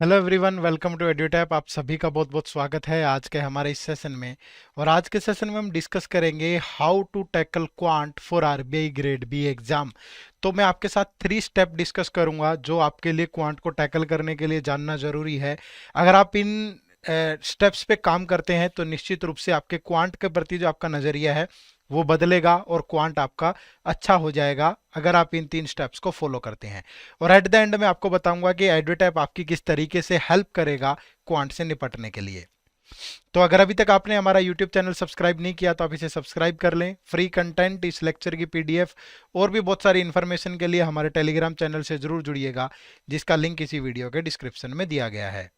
Hello everyone, welcome to EduTap. आप सभी का बहुत बहुत स्वागत है आज के हमारे इस सेशन में। और आज के सेशन में हम डिस्कस करेंगे how to tackle quant for RBI grade B exam. तो मैं आपके साथ 3 स्टेप डिस्कस करूंगा जो आपके लिए क्वांट को टैकल करने के लिए जानना जरूरी है। अगर आप इन स्टेप्स पे काम करते हैं तो निश्चित रूप से आपके क्वांट के प्रति जो आपका नजरिया है वो बदलेगा और क्वांट आपका अच्छा हो जाएगा अगर आप इन 3 स्टेप्स को फॉलो करते हैं। और एट द एंड में आपको बताऊंगा कि एडवेटैप आपकी किस तरीके से हेल्प करेगा क्वांट से निपटने के लिए। तो अगर अभी तक आपने हमारा यूट्यूब चैनल सब्सक्राइब नहीं किया तो आप इसे सब्सक्राइब कर लें। फ्री कंटेंट, इस लेक्चर की पीडीएफ और भी बहुत सारी इन्फॉर्मेशन के लिए हमारे टेलीग्राम चैनल से जरूर जुड़िएगा, जिसका लिंक इसी वीडियो के डिस्क्रिप्शन में दिया गया है।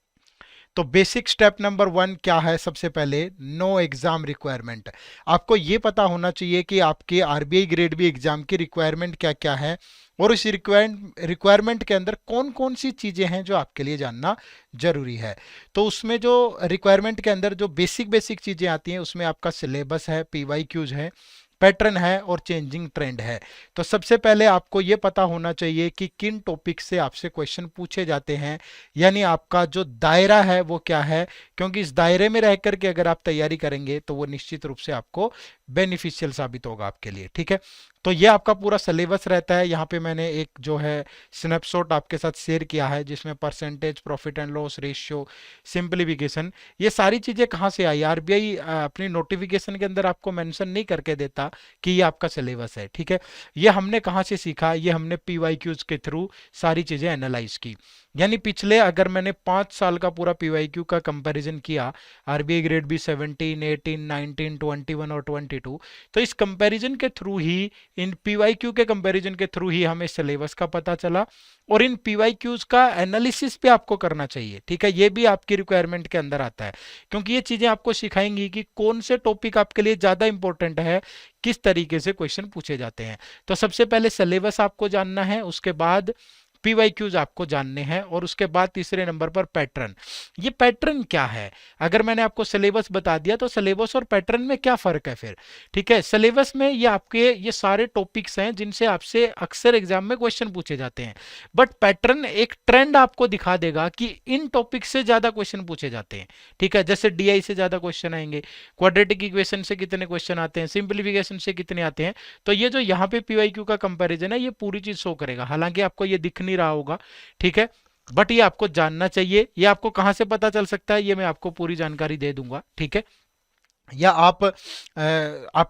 तो बेसिक स्टेप नंबर 1 क्या है? सबसे पहले नो एग्जाम रिक्वायरमेंट। आपको ये पता होना चाहिए कि आपके आरबीआई ग्रेड बी एग्जाम की रिक्वायरमेंट क्या क्या है और इस रिक्वायरमेंट के अंदर कौन कौन सी चीजें हैं जो आपके लिए जानना जरूरी है। तो उसमें जो रिक्वायरमेंट के अंदर जो बेसिक बेसिक चीजें आती हैं उसमें आपका सिलेबस है, पीवाई क्यूज है, पैटर्न है और चेंजिंग ट्रेंड है। तो सबसे पहले आपको यह पता होना चाहिए कि किन टॉपिक से आपसे क्वेश्चन पूछे जाते हैं, यानी आपका जो दायरा है वो क्या है। क्योंकि इस दायरे में रह करके अगर आप तैयारी करेंगे तो वो निश्चित रूप से आपको बेनिफिशियल साबित होगा आपके लिए। ठीक है, तो ये आपका पूरा सिलेबस रहता है। यहाँ पे मैंने एक जो है स्नैपशॉट आपके साथ शेयर किया है जिसमें percentage, profit and loss ratio, simplification, ये सारी चीजें कहाँ से आई। आरबीआई अपनी नोटिफिकेशन के अंदर आपको मेंशन नहीं करके देता कि ये आपका सिलेबस है। ठीक है, ये हमने कहाँ से सीखा? ये हमने पीवाईक्यूज के थ्रू सारी चीजें एनालाइज की। यानी पिछले अगर मैंने 5 साल का पूरा पीवाईक्यू का कंपैरिजन किया, आरबीआई ग्रेड बी 17, 18, 19, 21 और 22, तो इस कंपैरिजन के थ्रू ही, इन पीवाईक्यू के कंपैरिजन के थ्रू ही हमें सिलेबस का पता चला। और इन पीवाईक्यूज का एनालिसिस भी आपको करना चाहिए। ठीक है, ये भी आपकी रिक्वायरमेंट के अंदर आता है क्योंकि ये चीजें आपको सिखाएंगी कि कौन से टॉपिक आपके लिए ज्यादा इंपॉर्टेंट है, किस तरीके से क्वेश्चन पूछे जाते हैं। तो सबसे पहले सिलेबस आपको जानना है, उसके बाद पीवाईक्यूज आपको जानने हैं और उसके बाद तीसरे नंबर पर पैटर्न। ये पैटर्न क्या है? अगर मैंने आपको सिलेबस बता दिया तो सिलेबस और पैटर्न में क्या फर्क है फिर? ठीक है, सिलेबस में ये आपके ये सारे टॉपिक्स हैं जिनसे आपसे अक्सर एग्जाम में क्वेश्चन पूछे जाते हैं। बट पैटर्न एक ट्रेंड आपको दिखा देगा कि इन टॉपिक से ज्यादा क्वेश्चन पूछे जाते हैं। ठीक है, जैसे डीआई से ज्यादा क्वेश्चन आएंगे, क्वाड्रेटिक इक्वेशन से कितने क्वेश्चन आते हैं, सिंप्लीफिकेशन से कितने आते हैं। तो ये जो यहाँ पे पीवाईक्यू का कंपैरिजन है ये पूरी चीज शो करेगा, हालांकि आपको ये दिख नहीं रहा होगा। ठीक है, बट ये आपको जानना चाहिए। ये आपको कहां से पता चल सकता है ये मैं आपको पूरी जानकारी दे दूंगा। ठीक है, या आप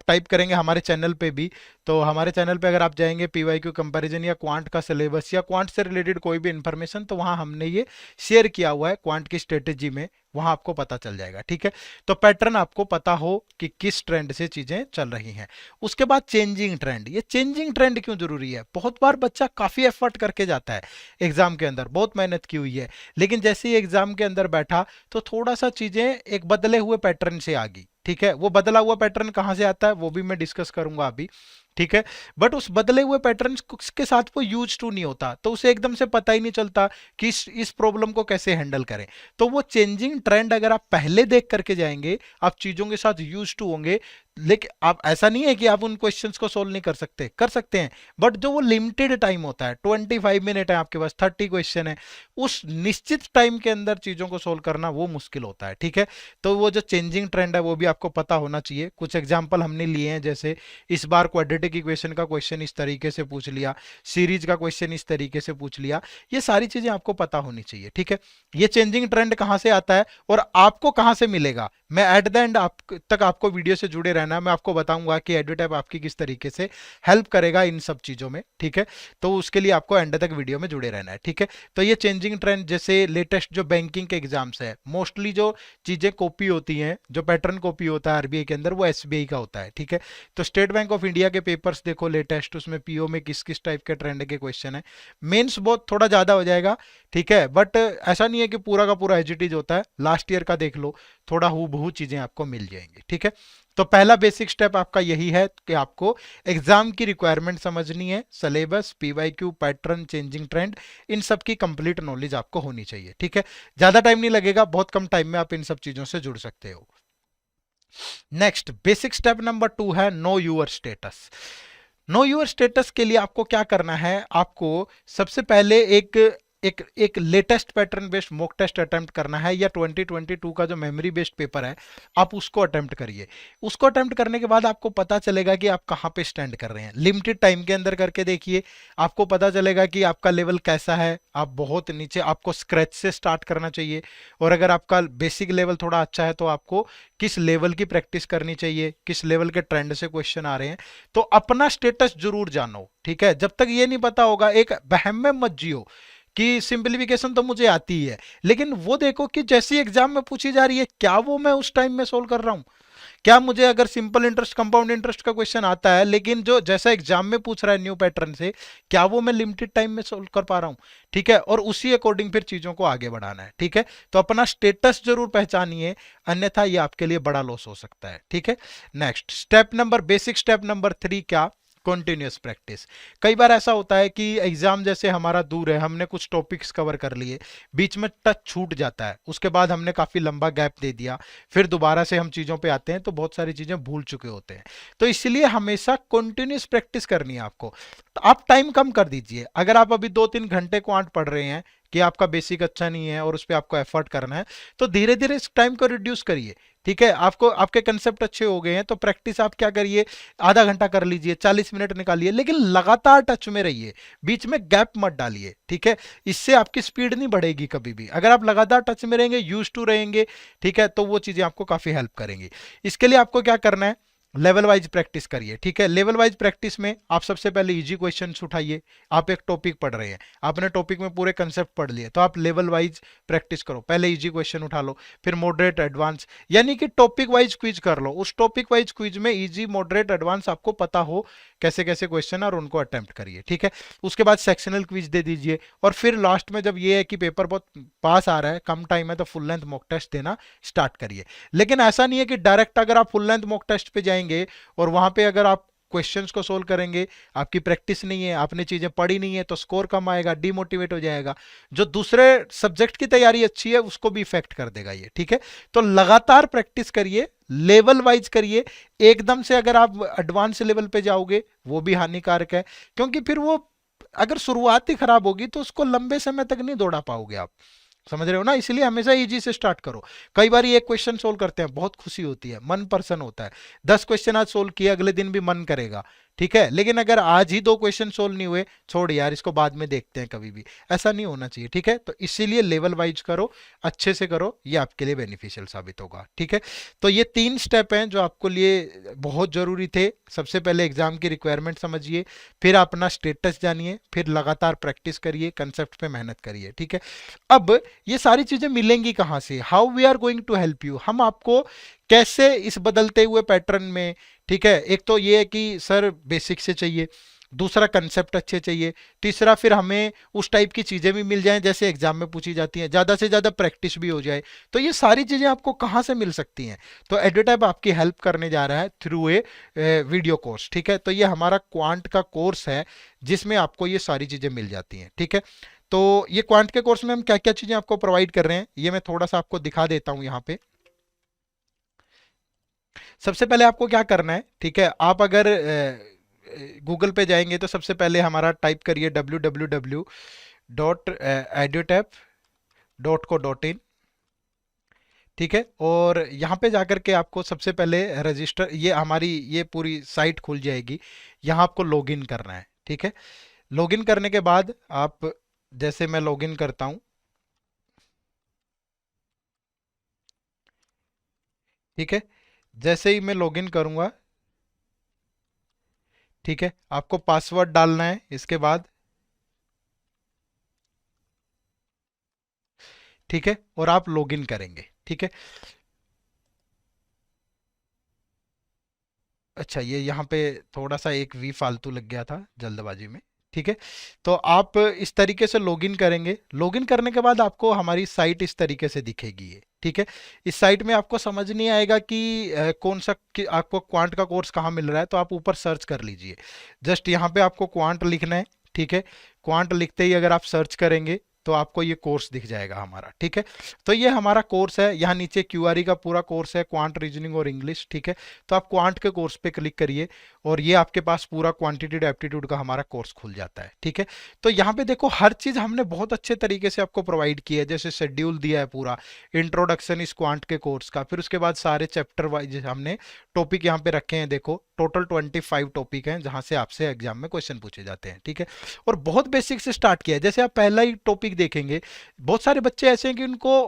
टाइप करेंगे हमारे चैनल पे भी, तो हमारे चैनल पे अगर आप जाएंगे पीवाईक्यू कंपैरिजन या क्वांट का सिलेबस या क्वांट से रिलेटेड कोई भी इंफॉर्मेशन, तो वहां हमने ये शेयर किया हुआ है क्वांट की स्ट्रेटेजी में, वहां आपको पता चल जाएगा। ठीक है, तो पैटर्न आपको पता हो कि किस ट्रेंड से चीजें चल रही हैं। उसके बाद चेंजिंग ट्रेंड। ये चेंजिंग ट्रेंड क्यों जरूरी है? बहुत बार बच्चा काफी एफर्ट करके जाता है एग्जाम के अंदर, बहुत मेहनत की हुई है, लेकिन जैसे ही एग्जाम के अंदर बैठा तो थोड़ा सा चीजें एक बदले हुए पैटर्न से आ गई। ठीक है, वो बदला हुआ पैटर्न कहां से आता है वो भी मैं डिस्कस करूंगा अभी। ठीक है, बट उस बदले हुए पैटर्न के साथ वो यूज टू नहीं होता, तो उसे एकदम से पता ही नहीं चलता कि इस प्रॉब्लम को कैसे हैंडल करें। तो वो चेंजिंग ट्रेंड अगर आप पहले देख करके जाएंगे, आप चीजों के साथ यूज टू होंगे। लेकिन आप ऐसा नहीं है कि आप उन क्वेश्चंस को सोल्व नहीं कर सकते हैं, बट जो वो लिमिटेड टाइम होता है, 25 मिनट है आपके पास, 30 क्वेश्चन है, उस निश्चित टाइम के अंदर चीजों को सोल्व करना वो मुश्किल होता है। ठीक है, तो वो जो चेंजिंग ट्रेंड है वो भी आपको पता होना चाहिए। कुछ एग्जाम्पल हमने लिए हैं, जैसे इस बार क्वाड्रेटिक इक्वेशन का क्वेश्चन इस तरीके से पूछ लिया, सीरीज का क्वेश्चन इस तरीके से पूछ लिया, ये सारी चीजें आपको पता होनी चाहिए। ठीक है, ये चेंजिंग ट्रेंड कहां से आता है और आपको कहां से मिलेगा, मैं एट द एंड तक आपको वीडियो से जुड़े रहना है। मैं आपको बताऊंगा कि एडवेटैप आपकी किस तरीके से हेल्प करेगा इन सब चीजों में। ठीक है, तो उसके लिए आपको एंड तक वीडियो में जुड़े रहना है। ठीक है, तो ये चेंजिंग ट्रेंड, जैसे लेटेस्ट जो बैंकिंग के एग्जाम्स है, मोस्टली जो चीजें कॉपी होती हैं, जो पैटर्न कॉपी होता है आरबीआई के अंदर, वो एसबीआई का होता है। ठीक है, तो स्टेट बैंक ऑफ इंडिया के पेपर्स देखो लेटेस्ट, उसमें पीओ में किस किस टाइप के ट्रेंड के क्वेश्चन है। मेंस बहुत थोड़ा ज्यादा हो जाएगा। ठीक है, बट ऐसा नहीं है कि पूरा का पूरा एजिटीज होता है, लास्ट ईयर का देख लो, थोड़ा हूबहू चीजें आपको मिल जाएंगी। ठीक है, तो पहला बेसिक स्टेप आपका यही है कि आपको एग्जाम की रिक्वायरमेंट समझनी है, syllabus, PYQ, pattern, changing trend, इन सब की कंप्लीट नॉलेज आपको होनी चाहिए। ठीक है, ज्यादा टाइम नहीं लगेगा, बहुत कम टाइम में आप इन सब चीजों से जुड़ सकते हो। नेक्स्ट बेसिक स्टेप नंबर 2 है know your status. Know your status के लिए आपको क्या करना है? आपको सबसे पहले एक एक एक latest pattern based mock test attempt करना है, या 2022 का जो मेमोरी बेस्ड पेपर है आप उसको अटेम्प्ट करिए। उसको अटेम्प्ट करने के बाद आपको पता चलेगा कि आप कहाँ पे स्टैंड कर रहे हैं। लिमिटेड टाइम के अंदर करके देखिए, आपको पता चलेगा कि आपका लेवल कैसा है। आप बहुत नीचे, आपको स्क्रैच से स्टार्ट करना चाहिए, और अगर आपका बेसिक लेवल थोड़ा अच्छा है तो आपको किस लेवल की प्रैक्टिस करनी चाहिए, किस लेवल के ट्रेंड से क्वेश्चन आ रहे हैं। तो अपना स्टेटस जरूर जानो, ठीक है। जब तक ये नहीं पता होगा, एक वहम में मत जियो कि सिंपलीफिकेशन तो मुझे आती ही है, लेकिन वो देखो कि जैसी एग्जाम में पूछी जा रही है क्या वो मैं उस टाइम में सोल्व कर रहा हूं। क्या मुझे अगर सिंपल इंटरेस्ट कंपाउंड इंटरेस्ट का क्वेश्चन आता है, लेकिन जो जैसा एग्जाम में पूछ रहा है न्यू पैटर्न से, क्या वो मैं लिमिटेड टाइम में सोल्व कर पा रहा हूं, ठीक है। और उसी अकॉर्डिंग फिर चीजों को आगे बढ़ाना है, ठीक है। तो अपना स्टेटस जरूर पहचानिए, अन्यथा ये आपके लिए बड़ा लॉस हो सकता है, ठीक है। Next step number, basic step number 3 क्या, कॉन्टिन्यूस प्रैक्टिस। कई बार ऐसा होता है कि एग्जाम जैसे हमारा दूर है, हमने कुछ टॉपिक्स कवर कर लिए, बीच में टच छूट जाता है, उसके बाद हमने काफी लंबा गैप दे दिया, फिर दोबारा से हम चीजों पे आते हैं तो बहुत सारी चीजें भूल चुके होते हैं। तो इसलिए हमेशा कॉन्टिन्यूस प्रैक्टिस करनी है आपको। तो आप टाइम कम कर दीजिए। अगर आप अभी 2-3 घंटे क्वांट पढ़ रहे हैं कि आपका बेसिक अच्छा नहीं है और उस पर आपको एफर्ट करना है, तो धीरे धीरे इस टाइम को रिड्यूस करिए, ठीक है। आपको आपके कंसेप्ट अच्छे हो गए हैं तो प्रैक्टिस आप क्या करिए, आधा घंटा कर लीजिए, 40 मिनट निकालिए, लेकिन लगातार टच में रहिए, बीच में गैप मत डालिए, ठीक है। इससे आपकी स्पीड नहीं बढ़ेगी कभी भी। अगर आप लगातार टच में रहेंगे, यूज टू रहेंगे, ठीक है, तो वो चीजें आपको काफी हेल्प करेंगी। इसके लिए आपको क्या करना है, लेवल वाइज प्रैक्टिस करिए, ठीक है। लेवल वाइज प्रैक्टिस में आप सबसे पहले इजी क्वेश्चंस उठाइए। आप एक टॉपिक पढ़ रहे हैं, आपने टॉपिक में पूरे कंसेप्ट पढ़ लिए, तो आप लेवल वाइज प्रैक्टिस करो। पहले इजी क्वेश्चन उठा लो, फिर मॉडरेट एडवांस, यानी कि टॉपिक वाइज क्विज कर लो। उस टॉपिक वाइज क्विज में इजी मॉडरेट एडवांस आपको पता हो कैसे कैसे क्वेश्चन, और उनको अटेम्प्ट करिए, ठीक है। उसके बाद सेक्शनल क्विज दे दीजिए, और फिर लास्ट में जब ये है कि पेपर बहुत पास आ रहा है, कम टाइम है, तो फुल लेंथ मॉक टेस्ट देना स्टार्ट करिए। लेकिन ऐसा नहीं है कि डायरेक्ट अगर आप फुल लेंथ मॉक टेस्ट पे जाएंगे और वहां पे अगर आप क्वेश्चंस को सोल्व करेंगे, आपकी प्रैक्टिस नहीं है, आपने चीजें पढ़ी नहीं है, तो स्कोर कम आएगा, डिमोटिवेट हो जाएगा। जो दूसरे सब्जेक्ट की तैयारी अच्छी है उसको भी इफेक्ट कर देगा ये, ठीक है। तो लगातार प्रैक्टिस करिए, लेवल वाइज करिए। एकदम से अगर आप एडवांस लेवल पे जाओगे वो भी हानिकारक है, क्योंकि फिर वो अगर शुरुआत ही खराब होगी तो उसको लंबे समय तक नहीं दौड़ा पाओगे आप, समझ रहे हो ना। इसलिए हमेशा इजी से स्टार्ट करो। कई बार एक क्वेश्चन सोल्व करते हैं, बहुत खुशी होती है, मन प्रसन्न होता है। 10 क्वेश्चन आज सोल्व किए, अगले दिन भी मन करेगा, ठीक है। लेकिन अगर आज ही 2 क्वेश्चन सोल्व नहीं हुए, छोड़ यार इसको बाद में देखते हैं कभी भी, ऐसा नहीं होना चाहिए, ठीक है। तो इसीलिए लेवल वाइज करो, अच्छे से करो, ये आपके लिए बेनिफिशियल साबित होगा, ठीक है। तो ये 3 स्टेप हैं जो आपको लिए बहुत जरूरी थे। सबसे पहले एग्जाम की रिक्वायरमेंट समझिए, फिर अपना स्टेटस जानिए, फिर लगातार प्रैक्टिस करिए, कंसेप्ट पे मेहनत करिए, ठीक है। अब ये सारी चीजें मिलेंगी कहां से, how we are going to help you, हम आपको कैसे इस बदलते हुए पैटर्न में, ठीक है। एक तो ये है कि सर बेसिक से चाहिए, दूसरा कंसेप्ट अच्छे चाहिए, तीसरा फिर हमें उस टाइप की चीजें भी मिल जाएं जैसे एग्जाम में पूछी जाती हैं, ज्यादा से ज्यादा प्रैक्टिस भी हो जाए। तो ये सारी चीजें आपको कहां से मिल सकती हैं, तो एडुटैब आपकी हेल्प करने जा रहा है थ्रू ए वीडियो कोर्स, ठीक है। तो ये हमारा क्वांट का कोर्स है जिसमें आपको ये सारी चीजें मिल जाती हैं, ठीक है। तो ये क्वांट के कोर्स में हम क्या क्या चीजें आपको प्रोवाइड कर रहे हैं, ये मैं थोड़ा सा आपको दिखा देता हूं यहाँ पे। सबसे पहले आपको क्या करना है, ठीक है। आप अगर गूगल पे जाएंगे तो सबसे पहले हमारा टाइप करिए www.edutap.co.in, ठीक है। और यहाँ पे जाकर के आपको सबसे पहले रजिस्टर, ये हमारी ये पूरी साइट खुल जाएगी, यहाँ आपको लॉगिन करना है, ठीक है। लॉगिन करने के बाद आप, जैसे मैं लॉगिन करता हूँ, ठीक है। जैसे ही मैं लॉगिन करूंगा, ठीक है, आपको पासवर्ड डालना है इसके बाद, ठीक है, और आप लॉगिन करेंगे, ठीक है। अच्छा, ये यहाँ पे थोड़ा सा एक वी फालतू लग गया था जल्दबाजी में, ठीक है। तो आप इस तरीके से लॉगिन करेंगे। लॉगिन करने के बाद आपको हमारी साइट इस तरीके से दिखेगी ये, ठीक है। इस साइट में आपको समझ नहीं आएगा कि कौन सा कि आपको क्वांट का कोर्स कहाँ मिल रहा है, तो आप ऊपर सर्च कर लीजिए। जस्ट यहाँ पे आपको क्वांट लिखना है, ठीक है। क्वांट लिखते ही अगर आप सर्च करेंगे तो आपको ये कोर्स दिख जाएगा हमारा, ठीक है। तो ये हमारा कोर्स है, यहाँ नीचे क्यूआरई का पूरा कोर्स है, क्वांट रीजनिंग और इंग्लिश, ठीक है। तो आप क्वांट के कोर्स पे क्लिक करिए और ये आपके पास पूरा क्वांटिटेटिव एप्टीट्यूड का हमारा कोर्स खुल जाता है, ठीक है। तो यहाँ पे देखो हर चीज हमने बहुत अच्छे तरीके से आपको प्रोवाइड की है, जैसे शेड्यूल दिया है पूरा, इंट्रोडक्शन इस क्वांट के कोर्स का, फिर उसके बाद सारे चैप्टर वाइज हमने टॉपिक यहाँ पे रखे हैं। देखो टोटल 25 टॉपिक हैं जहां से आपसे एग्जाम में क्वेश्चन पूछे जाते हैं, ठीक है। और बहुत बेसिक से स्टार्ट किया है, जैसे आप पहला ही टॉपिक देखेंगे, बहुत सारे बच्चे ऐसे हैं कि उनको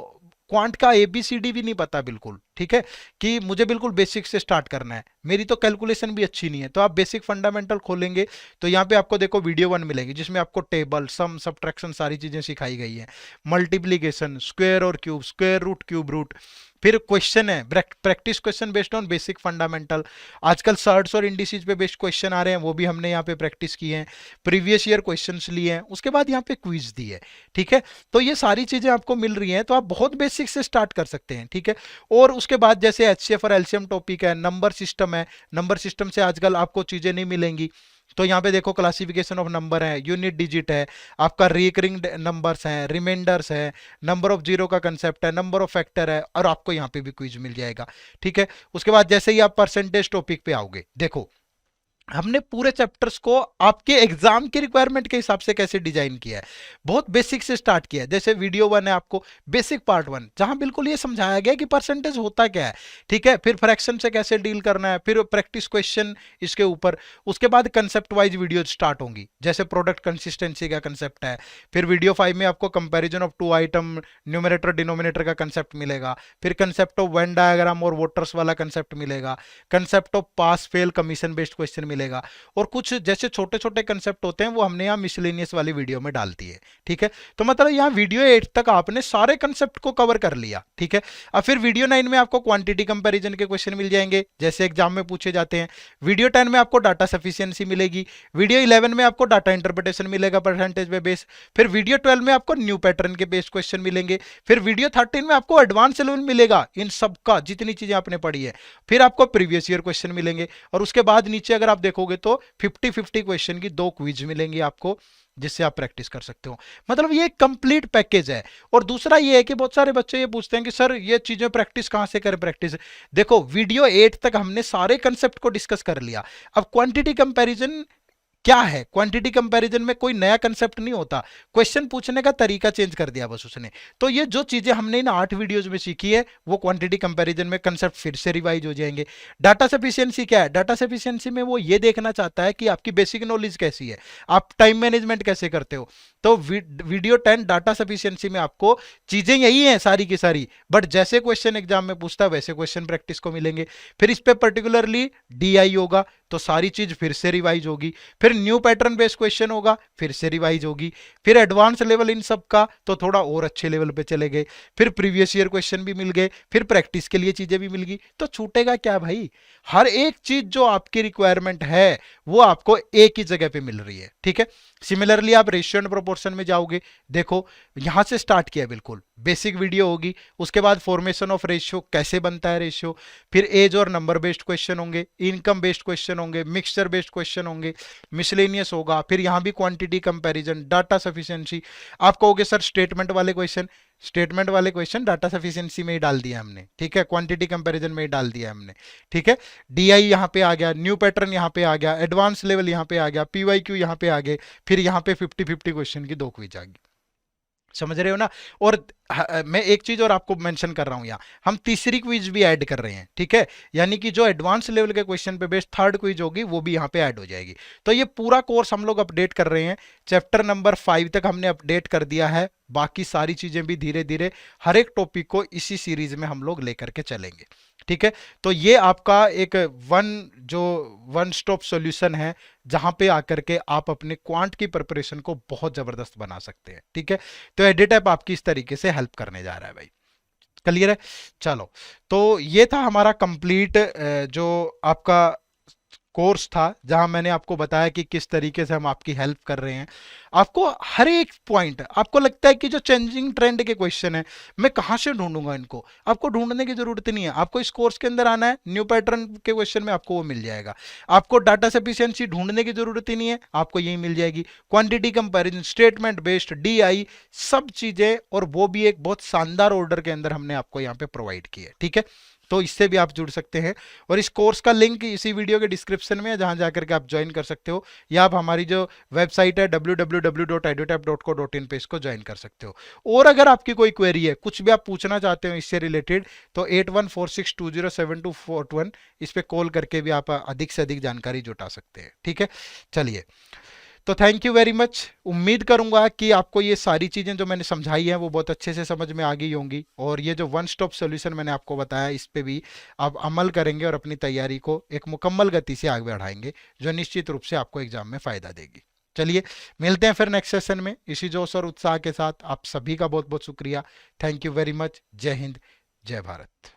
क्वांट का एबीसीडी भी नहीं पता बिल्कुल, ठीक है, कि मुझे बिल्कुल बेसिक से स्टार्ट करना है, मेरी तो कैलकुलेशन भी अच्छी नहीं है। तो आप बेसिक फंडामेंटल खोलेंगे तो यहाँ पे आपको देखो वीडियो 1 मिलेगी, जिसमें आपको टेबल, सम, सब्ट्रैक्शन सारी चीजें सिखाई गई है, मल्टीप्लीकेशन, स्क्वायर और cube, square root, cube root, फिर क्वेश्चन है, practice question based on basic fundamental, आजकल सर्ट्स और इंडिसेज पे बेस्ड क्वेश्चन आ रहे हैं, वो भी हमने यहाँ पे प्रैक्टिस किए हैं, प्रीवियस ईयर क्वेश्चंस लिए हैं, उसके बाद यहाँ पे क्विज दी है, ठीक है। तो ये सारी चीजें आपको मिल रही हैं, तो आप बहुत बेसिक से स्टार्ट कर सकते हैं, ठीक है। और उसके बाद जैसे एचसीएफ और एलसीएम टॉपिक है, नंबर सिस्टम है, नंबर सिस्टम से आजकल आपको चीजें नहीं मिलेंगी, तो यहाँ पे देखो क्लासिफिकेशन ऑफ नंबर है, यूनिट डिजिट है, आपका रिकरिंग नंबर्स हैं, रिमाइंडर्स है, नंबर ऑफ जीरो का कंसेप्ट है, नंबर ऑफ फैक्टर है, और आपको यहाँ पे भी क्विज मिल जाएगा, ठीक है। उसके बाद जैसे ही आप परसेंटेज टॉपिक पे आओगे, देखो हमने पूरे चैप्टर्स को आपके एग्जाम के रिक्वायरमेंट के हिसाब से कैसे डिजाइन किया है, बहुत बेसिक से स्टार्ट किया है। जैसे वीडियो 1 है आपको बेसिक पार्ट 1, जहां बिल्कुल ये समझाया गया कि परसेंटेज होता क्या है, ठीक है, फिर फ्रैक्शन से कैसे डील करना है, फिर प्रैक्टिस क्वेश्चन इसके ऊपर, उसके बाद कंसेप्ट वाइज वीडियो स्टार्ट होंगी, जैसे प्रोडक्ट कंसिस्टेंसी का कंसेप्ट है, फिर वीडियो 5 में आपको comparison of two item, numerator denominator का कंसेप्ट मिलेगा, फिर कंसेप्ट ऑफ वेन डायग्राम और वोटर्स वाला कंसेप्ट मिलेगा, concept of pass fail commission based question मिलेगा, और कुछ जैसे छोटे छोटे कंसेप्ट होते हैं वो हमने यहाँ मिसलेनियस वाली वीडियो में डाल दिए, ठीक है। तो मतलब यहाँ वीडियो 8 तक आपने सारे कंसेप्ट को कवर कर लिया, ठीक है। अब फिर वीडियो 9 में आपको क्वांटिटी कंपैरिजन के क्वेश्चन मिल जाएंगे, जैसे एग्जाम में पूछे जाते हैं। वीडियो 10 में आपको डाटा सफिशिएंसी मिलेगी, वीडियो 11 में आपको डाटा इंटरप्रिटेशन मिलेगा परसेंटेज पे बेस, फिर वीडियो 12 में आपको न्यू पैटर्न के बेस्ड क्वेश्चन मिलेंगे, फिर वीडियो 13 में आपको एडवांस लेवल मिलेगा इन सब का, जितनी चीजें आपने पढ़ी है, फिर आपको प्रीवियस ईयर क्वेश्चन मिलेंगे, और उसके बाद नीचे अगर आप देखोगे तो 50-50 क्वेश्चन की 2 क्विज मिलेंगी आपको, जिससे आप प्रैक्टिस कर सकते हो। मतलब ये एक कंप्लीट पैकेज है। और दूसरा ये है कि बहुत सारे बच्चे ये पूछते हैं कि सर ये चीजें प्रैक्टिस कहां से करें, प्रैक्टिस देखो वीडियो 8 तक हमने सारे कंसेप्ट को डिस्कस कर लिया। अब क्वांटिटी कंपैरिजन क्या है, क्वांटिटी कंपैरिजन में कोई नया कंसेप्ट नहीं होता, क्वेश्चन पूछने का तरीका चेंज कर दिया बस उसने। तो ये जो चीजें हमने इन 8 वीडियोज में सीखी है वो क्वांटिटी कंपैरिजन में कंसेप्ट फिर से रिवाइज हो जाएंगे। डाटा सफिशिएंसी क्या है, डाटा सफिशिएंसी में वो ये देखना चाहता है कि आपकी बेसिक नॉलेज कैसी है, आप टाइम मैनेजमेंट कैसे करते हो। तो वीडियो 10 डाटा सफिशिएंसी में आपको चीजें यही हैं सारी की सारी, बट जैसे क्वेश्चन एग्जाम में पूछता है वैसे क्वेश्चन प्रैक्टिस को मिलेंगे। फिर इस पे पर्टिकुलरली डीआई होगा तो सारी चीज फिर से रिवाइज होगी, फिर न्यू पैटर्न बेस्ड क्वेश्चन होगा फिर से रिवाइज होगी, फिर एडवांस लेवल इन सब का तो थोड़ा और अच्छे लेवल पे चले गए, फिर प्रीवियस ईयर क्वेश्चन भी मिल गए, फिर प्रैक्टिस के लिए चीजें भी मिल गई। तो छूटेगा क्या भाई, हर एक चीज जो आपकी रिक्वायरमेंट है वो आपको एक ही जगह पे मिल रही है, ठीक है। सिमिलरली आप रेशियो एंड प्रोपोर्शन में जाओगे, देखो यहां से स्टार्ट किया, बिल्कुल बेसिक वीडियो होगी, उसके बाद फॉर्मेशन ऑफ रेशियो, कैसे बनता है रेशियो, फिर एज और नंबर बेस्ड क्वेश्चन होंगे, इनकम बेस्ड क्वेश्चन होंगे, मिक्सचर बेस्ड क्वेश्चन होंगे, मिसलेनियस होगा, फिर यहां भी क्वांटिटी कंपैरिजन, डाटा सफिशिएंसी। आप कहोगे सर स्टेटमेंट वाले क्वेश्चन, स्टेटमेंट वाले क्वेश्चन डाटा सफिशिएंसी में ही डाल दिया हमने, ठीक है, क्वांटिटी कंपैरिजन में ही डाल दिया हमने, ठीक है। डीआई यहां पे आ गया, न्यू पैटर्न यहां पे आ गया, एडवांस लेवल यहां पे आ गया, पीवाईक्यू यहां पे आ गए, फिर यहां पे 50-50 क्वेश्चन की 2 क्विज आ गई, समझ रहे हो ना। और मैं एक चीज और आपको मेंशन कर रहा हूं, यहाँ हम तीसरी क्विज भी ऐड कर रहे हैं, ठीक है, यानी कि जो एडवांस लेवल के क्वेश्चन पे बेस्ड थर्ड क्विज होगी वो भी यहाँ पे ऐड हो जाएगी। तो ये पूरा कोर्स हम लोग अपडेट कर रहे हैं, चैप्टर नंबर 5 तक हमने अपडेट कर दिया है, बाकी सारी चीजें भी धीरे धीरे हर एक टॉपिक को इसी सीरीज में हम लोग लेकर के चलेंगे, ठीक है। तो ये आपका एक वन स्टॉप सॉल्यूशन है, जहां पे आकर के आप अपने क्वांट की प्रिपरेशन को बहुत जबरदस्त बना सकते हैं, ठीक है। तो एडिट ऐप आपकी इस तरीके से हेल्प करने जा रहा है भाई, क्लियर है। चलो, तो ये था हमारा कंप्लीट जो आपका कोर्स था, जहां मैंने आपको बताया कि किस तरीके से हम आपकी हेल्प कर रहे हैं। आपको हर एक पॉइंट, आपको लगता है कि जो चेंजिंग ट्रेंड के क्वेश्चन है मैं कहां से ढूंढूंगा इनको, आपको ढूंढने की जरूरत नहीं है। आपको इस कोर्स के अंदर आना है, न्यू पैटर्न के क्वेश्चन में आपको वो मिल जाएगा। आपको डाटा सफिशिएंसी ढूंढने की जरूरत ही नहीं है, आपको यही मिल जाएगी। Quantity comparison, statement based, DI, सब चीजें, और वो भी एक बहुत शानदार ऑर्डर के अंदर हमने आपको यहाँ पे प्रोवाइड की है, ठीक है। तो इससे भी आप जुड़ सकते हैं, और इस कोर्स का लिंक इसी वीडियो के डिस्क्रिप्शन में है, जहां जाकर के आप ज्वाइन कर सकते हो, या आप हमारी जो वेबसाइट है www.edutap.co.in पे इसको ज्वाइन कर सकते हो। और अगर आपकी कोई क्वेरी है, कुछ भी आप पूछना चाहते हो इससे रिलेटेड, तो 8146207241 इस पे कॉल करके भी आप अधिक से अधिक जानकारी जुटा सकते हैं, ठीक है। चलिए, तो थैंक यू वेरी मच। उम्मीद करूंगा कि आपको ये सारी चीजें जो मैंने समझाई हैं वो बहुत अच्छे से समझ में आ गई होंगी, और ये जो वन स्टॉप सॉल्यूशन मैंने आपको बताया इस पे भी आप अमल करेंगे और अपनी तैयारी को एक मुकम्मल गति से आगे बढ़ाएंगे, जो निश्चित रूप से आपको एग्जाम में फायदा देगी। चलिए, मिलते हैं फिर नेक्स्ट सेशन में इसी जोश और उत्साह के साथ। आप सभी का बहुत बहुत शुक्रिया। Thank you very much. जय हिंद, जय भारत।